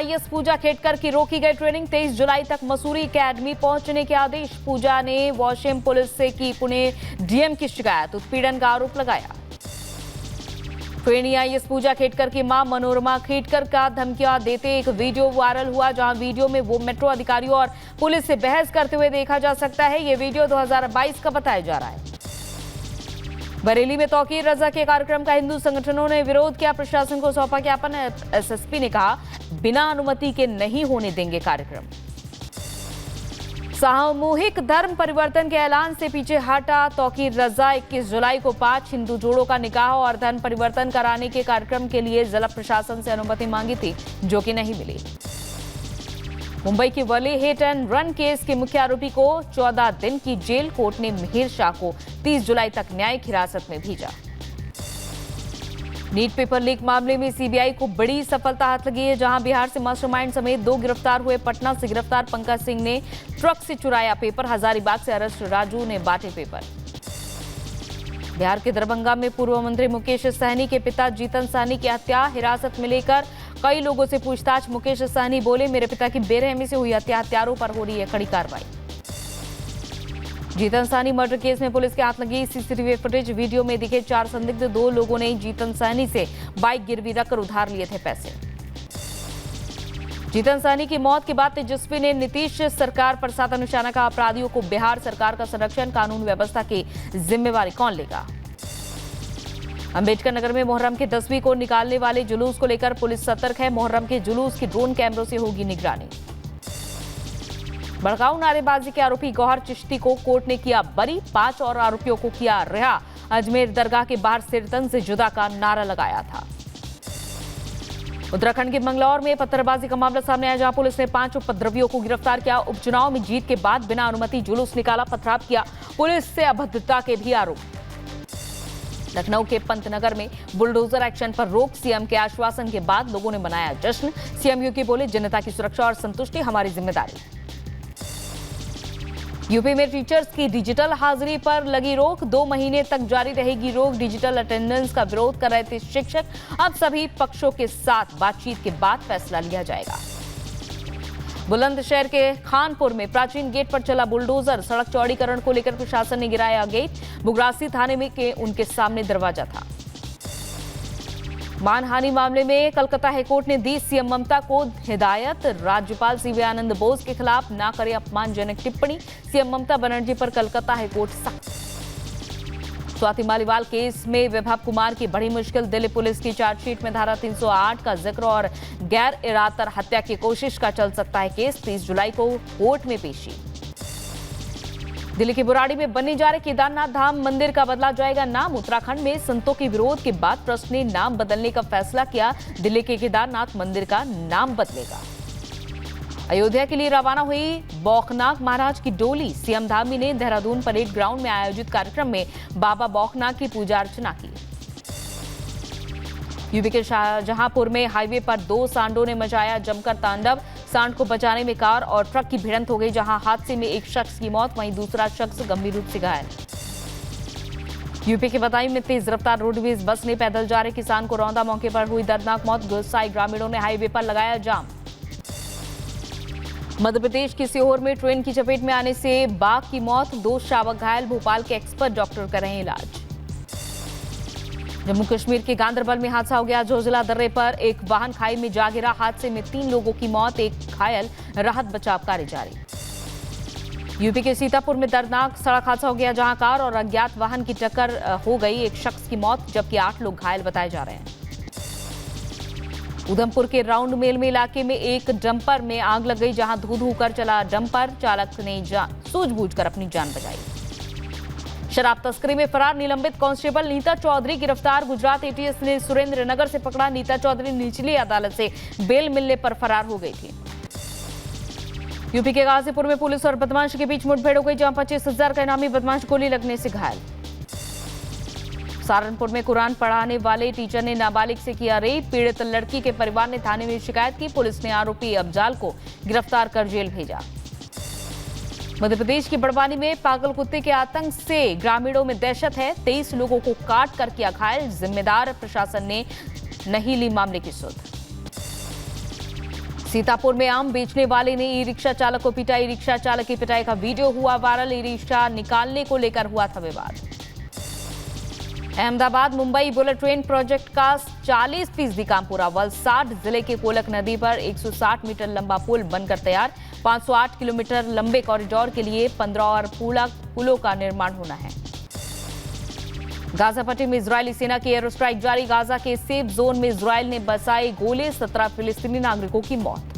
IAS पूजा खेड़कर की रोकी गई ट्रेनिंग। 23 जुलाई तक मसूरी अकेडमी पहुंचने के आदेश। पूजा ने वॉशिम पुलिस से की पुणे डीएम की शिकायत, उत्पीड़न का आरोप लगाया। ट्रेनी आईएएस पूजा खेड़कर की मां मनोरमा खेड़कर का धमकियां देते एक वीडियो वायरल हुआ, जहां वीडियो में वो मेट्रो अधिकारियों और पुलिस से बहस करते हुए देखा जा सकता है। ये वीडियो 2022 का बताया जा रहा है। बरेली में तौकीर रजा के कार्यक्रम का हिंदू संगठनों ने विरोध किया, प्रशासन को सौंपा ज्ञापन। एसएसपी ने कहा बिना अनुमति के नहीं होने देंगे कार्यक्रम। सामूहिक धर्म परिवर्तन के ऐलान से पीछे हटा तौकीर रजा। 21 जुलाई को 5 हिंदू जोड़ों का निकाह और धर्म परिवर्तन कराने के कार्यक्रम के लिए जिला प्रशासन से अनुमति मांगी थी, जो कि नहीं मिली। मुंबई की वली हिट एंड रन केस के मुख्य आरोपी को 14 दिन की जेल। कोर्ट ने मिहिर शाह को 30 जुलाई तक न्यायिक हिरासत में भेजा। नीट पेपर लीक मामले में सीबीआई को बड़ी सफलता हाथ लगी है, जहां बिहार से मास्टरमाइंड समेत 2 गिरफ्तार हुए। पटना से गिरफ्तार पंकज सिंह ने ट्रक से चुराया पेपर। हजारीबाग से अरेस्ट राजू ने बांटे पेपर। बिहार के दरभंगा में पूर्व मंत्री मुकेश सहनी के पिता जीतन सहनी की हत्या, हिरासत में लेकर कई लोगों से पूछताछ। मुकेश सहनी बोले, मेरे पिता की बेरहमी से हुई हत्या, हत्यारों पर हो रही है कड़ी कार्रवाई। जीतन सहनी मर्डर केस में पुलिस के हाथ लगी सीसीटीवी फुटेज। वीडियो में दिखे 4 संदिग्ध। 2 लोगों ने जीतन सहनी से बाइक गिरवी रखकर उधार लिए थे पैसे। जीतन सहनी की मौत के बाद तेजस्वी ने नीतीश सरकार पर साधा निशाना कहा, अपराधियों को बिहार सरकार का संरक्षण, कानून व्यवस्था की जिम्मेवारी कौन लेगा। अंबेडकर नगर में मुहर्रम के 10वीं को निकालने वाले जुलूस को लेकर पुलिस सतर्क है। मुहर्रम के जुलूस की ड्रोन कैमरों से होगी निगरानी। भड़काऊ नारेबाजी के आरोपी गौहर चिश्ती को कोर्ट ने किया बरी, 5 और आरोपियों को किया रिहा। अजमेर दरगाह के बाहर सिरतन से जुदा का नारा लगाया था। उत्तराखंड के मंगलौर में पत्थरबाजी का मामला सामने आया, जहां पुलिस ने 5 उपद्रवियों को गिरफ्तार किया। उपचुनाव में जीत के बाद बिना अनुमति जुलूस निकाला, पथराव किया। पुलिस से अभद्रता के भी आरोप। लखनऊ के पंतनगर में बुलडोजर एक्शन पर रोक, सीएम के आश्वासन के बाद लोगों ने मनाया जश्न। सीएम योगी बोले, जनता की सुरक्षा और संतुष्टि हमारी जिम्मेदारी। यूपी में टीचर्स की डिजिटल हाजिरी पर लगी रोक, 2 महीने तक जारी रहेगी रोक। डिजिटल अटेंडेंस का विरोध कर रहे थे शिक्षक। अब सभी पक्षों के साथ बातचीत के बाद फैसला लिया जाएगा। बुलंदशहर के खानपुर में प्राचीन गेट पर चला बुलडोजर, सड़क चौड़ीकरण को लेकर प्रशासन ने गिराया गेट। बुगरासी थाने में के उनके सामने दरवाजा था। मानहानि मामले में कलकत्ता हाईकोर्ट ने दी सीएम ममता को हिदायत, राज्यपाल सीवी आनंद बोस के खिलाफ ना करे अपमानजनक टिप्पणी। सीएम ममता बनर्जी पर कलकत्ता हाईकोर्ट सख्त। स्वाति मालीवाल केस में विभव कुमार की बड़ी मुश्किल, दिल्ली पुलिस की चार्जशीट में धारा 308 का जिक्र और गैर इरादतर हत्या की कोशिश का चल सकता है केस। 30 जुलाई को कोर्ट में पेशी। दिल्ली की बुराड़ी में बनने जा रहे केदारनाथ धाम मंदिर का बदला जाएगा नाम। उत्तराखंड में संतों के विरोध के बाद ट्रस्ट ने नाम बदलने का फैसला किया। दिल्ली के केदारनाथ मंदिर का नाम बदलेगा। अयोध्या के लिए रवाना हुई बौखनाथ महाराज की डोली। सीएम धामी ने देहरादून परेड ग्राउंड में आयोजित कार्यक्रम में बाबा बौखनाथ की पूजा अर्चना की। यूपी के शाहजहांपुर में हाईवे पर 2 सांडों ने मचाया जमकर तांडव। सांड को बचाने में कार और ट्रक की भिड़ंत हो गई, जहां हादसे में एक शख्स की मौत, वहीं दूसरा शख्स गंभीर रूप से घायल। यूपी के बदायूं में तेज रफ्तार रोडवेज बस ने पैदल जा रहे किसान को रौंदा, मौके पर हुई दर्दनाक मौत। गुस्साए ग्रामीणों ने हाईवे पर लगाया जाम। मध्य प्रदेश के सीहोर में ट्रेन की चपेट में आने से बाघ की मौत, 2 शावक घायल। भोपाल के एक्सपर्ट डॉक्टर कर रहे हैं इलाज। जम्मू कश्मीर के गांदरबल में हादसा हो गया। जोजिला दर्रे पर एक वाहन खाई में जा गिरा, हादसे में 3 लोगों की मौत, 1 घायल। राहत बचाव कार्य जारी। यूपी के सीतापुर में दर्दनाक सड़क हादसा हो गया, जहां कार और अज्ञात वाहन की टक्कर हो गई, 1 शख्स की मौत जबकि 8 लोग घायल बताए जा रहे हैं। उधमपुर के राउंड मेल में इलाके में एक डंपर में आग लग गई, जहां धू धू कर चला डंपर, चालक ने सूझबूझकर अपनी जान बचाई। शराब तस्करी में फरार निलंबित कांस्टेबल नीता चौधरी गिरफ्तार। गुजरात एटीएस ने सुरेंद्र नगर से पकड़ा। नीता चौधरी निचली अदालत से बेल मिलने पर फरार हो गई थी। यूपी के गाजीपुर में पुलिस और बदमाश के बीच मुठभेड़ हो गई, जहां 25,000 का इनामी बदमाश गोली लगने से घायल। सहारनपुर में कुरान पढ़ाने वाले टीचर ने नाबालिग से किया रेप। पीड़ित लड़की के परिवार ने थाने में शिकायत की। पुलिस ने आरोपी अफजाल को गिरफ्तार कर जेल भेजा। मध्य प्रदेश की बड़वानी में पागल कुत्ते के आतंक से ग्रामीणों में दहशत है। 23 लोगों को काट कर किया घायल। जिम्मेदार प्रशासन ने नहीं ली मामले की सुध। सीतापुर में आम बेचने वाले ने ई रिक्शा चालक को पीटा। ई रिक्शा चालक की पिटाई का वीडियो हुआ वायरल। ई रिक्शा निकालने को लेकर हुआ था विवाद। Ahmedabad Mumbai bullet train project का 40% काम पूरा। वलसाड जिले के कोलक नदी पर 160 मीटर लंबा पुल बनकर तैयार। 508 किलोमीटर लंबे कॉरिडोर के लिए 15 और पुलों का निर्माण होना है। गाजा पट्टी में इजरायली सेना की एयर स्ट्राइक जारी। गाजा के सेफ जोन में इजरायल ने बरसाए गोले। 17 फिलिस्तीनी नागरिकों की मौत।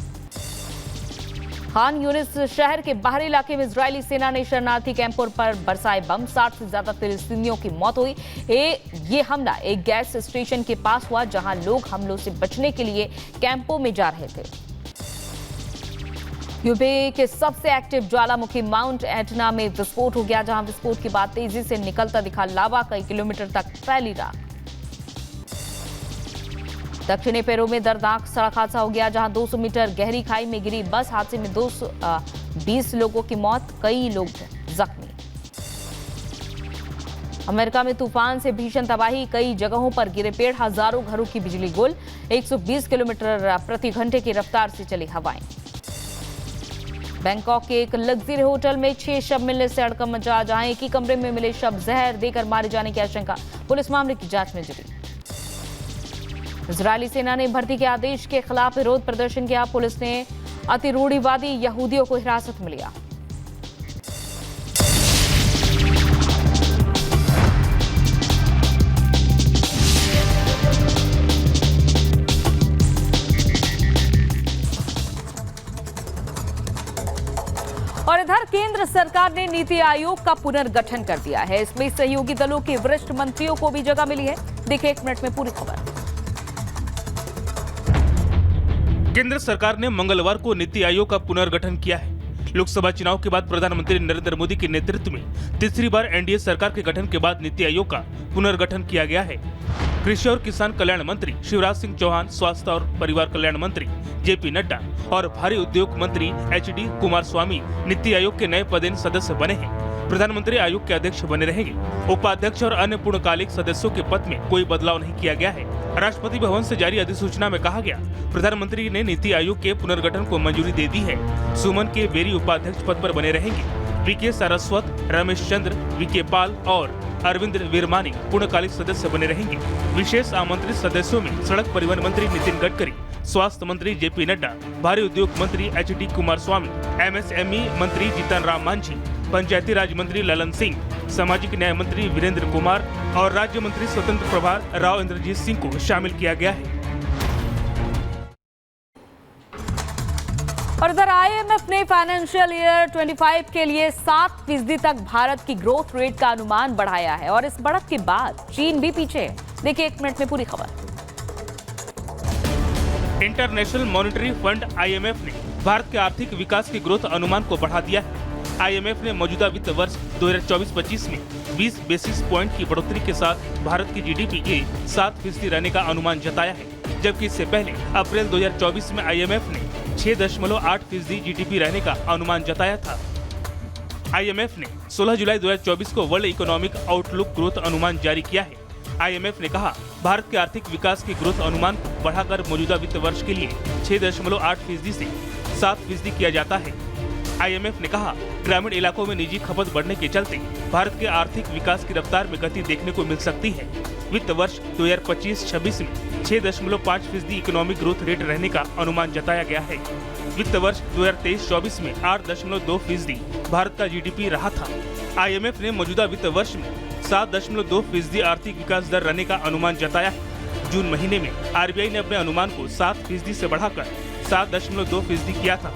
खान यूनिस शहर के बाहरी इलाके में इजरायली सेना ने शरणार्थी कैंपों पर बरसाए बम। 60 से ज्यादा फिलिस्तीनियों की मौत हुई। ये हमला एक गैस स्टेशन के पास हुआ, जहां लोग हमलों से बचने के लिए कैंपों में जा रहे थे। यूपी के सबसे एक्टिव ज्वालामुखी माउंट एटना में विस्फोट हो गया, जहां विस्फोट के बाद तेजी से निकलता दिखा लावा। कई किलोमीटर तक फैली राख। दक्षिणी पेरू में दर्दनाक सड़क हादसा हो गया, जहां 200 मीटर गहरी खाई में गिरी बस। हादसे में 220 लोगों की मौत, कई लोग जख्मी। अमेरिका में तूफान से भीषण तबाही। कई जगहों पर गिरे पेड़। हजारों घरों की बिजली गुल। 120 किलोमीटर प्रति घंटे की रफ्तार से चली हवाएं। बैंकॉक के एक लग्जरी होटल में 6 शव मिलने से हड़कंप मचा, जहां एक ही कमरे में मिले शव जहर देकर मारे जाने की आशंका। पुलिस मामले की जांच में जुटी। इजरायली सेना ने भर्ती के आदेश के खिलाफ विरोध प्रदर्शन किया। पुलिस ने अतिरूढ़िवादी यहूदियों को हिरासत में लिया। और इधर केंद्र सरकार ने नीति आयोग का पुनर्गठन कर दिया है। इसमें सहयोगी दलों के वरिष्ठ मंत्रियों को भी जगह मिली है। देखिए 1 मिनट में पूरी खबर। केंद्र सरकार ने मंगलवार को नीति आयोग का पुनर्गठन किया है। लोकसभा चुनाव के बाद प्रधानमंत्री नरेंद्र मोदी के नेतृत्व में तीसरी बार एनडीए सरकार के गठन के बाद नीति आयोग का पुनर्गठन किया गया है। कृषि और किसान कल्याण मंत्री शिवराज सिंह चौहान, स्वास्थ्य और परिवार कल्याण मंत्री जेपी नड्डा और भारी उद्योग मंत्री एचडी कुमारस्वामी नीति आयोग के नए पदेन सदस्य बने हैं। प्रधानमंत्री आयोग के अध्यक्ष बने रहेंगे। उपाध्यक्ष और अन्य पूर्णकालिक सदस्यों के पद में कोई बदलाव नहीं किया गया है। राष्ट्रपति भवन से जारी अधिसूचना में कहा गया, प्रधानमंत्री ने नीति आयोग के पुनर्गठन को मंजूरी दे दी है। सुमन के बेरी उपाध्यक्ष पद पर बने रहेंगे। वीके सारस्वत, रमेश चंद्र, वीके पाल और अरविंद वीरमानी पूर्णकालिक सदस्य बने रहेंगे। विशेष आमंत्रित सदस्यों में सड़क परिवहन मंत्री नितिन गडकरी, स्वास्थ्य मंत्री जेपी नड्डा, भारी उद्योग मंत्री एचडी कुमारस्वामी, एमएसएमई मंत्री जीतन राम मांझी, पंचायती राज मंत्री ललन सिंह, सामाजिक न्याय मंत्री वीरेंद्र कुमार और राज्य मंत्री स्वतंत्र प्रभार राव इंद्रजीत सिंह को शामिल किया गया है। और इधर आईएमएफ ने फाइनेंशियल ईयर 25 के लिए 7% तक भारत की ग्रोथ रेट का अनुमान बढ़ाया है। और इस बढ़त के बाद चीन भी पीछे है। देखिए 1 मिनट में पूरी खबर। इंटरनेशनल मॉनेटरी फंड आईएमएफ ने भारत के आर्थिक विकास के ग्रोथ अनुमान को बढ़ा दिया है। आईएमएफ ने मौजूदा वित्त वर्ष 2024-25 में 20 बेसिस पॉइंट की बढ़ोतरी के साथ भारत की जीडीपी के 7% रहने का अनुमान जताया है, जबकि इससे पहले अप्रैल 2024 में आईएमएफ ने 6.8% जीडीपी रहने का अनुमान जताया था। आईएमएफ ने 16 जुलाई 2024 को वर्ल्ड इकोनॉमिक आउटलुक ग्रोथ अनुमान जारी किया है। आईएमएफ ने कहा, भारत के आर्थिक विकास के ग्रोथ अनुमान को बढ़ाकर मौजूदा वित्त वर्ष के लिए 6.8% से 7% किया जाता है। आईएमएफ ने कहा, ग्रामीण इलाकों में निजी खपत बढ़ने के चलते भारत के आर्थिक विकास की रफ्तार में गति देखने को मिल सकती है। वित्त वर्ष 2025-26 में 6.5% इकोनॉमिक ग्रोथ रेट रहने का अनुमान जताया गया है। वित्त वर्ष 2023-24 में 8.2% भारत का जीडीपी रहा था। आईएमएफ ने मौजूदा वित्त वर्ष में 7.2% आर्थिक विकास दर रहने का अनुमान जताया है। जून महीने में आरबीआई ने अपने अनुमान को 7% से बढ़ाकर 7.2% किया था।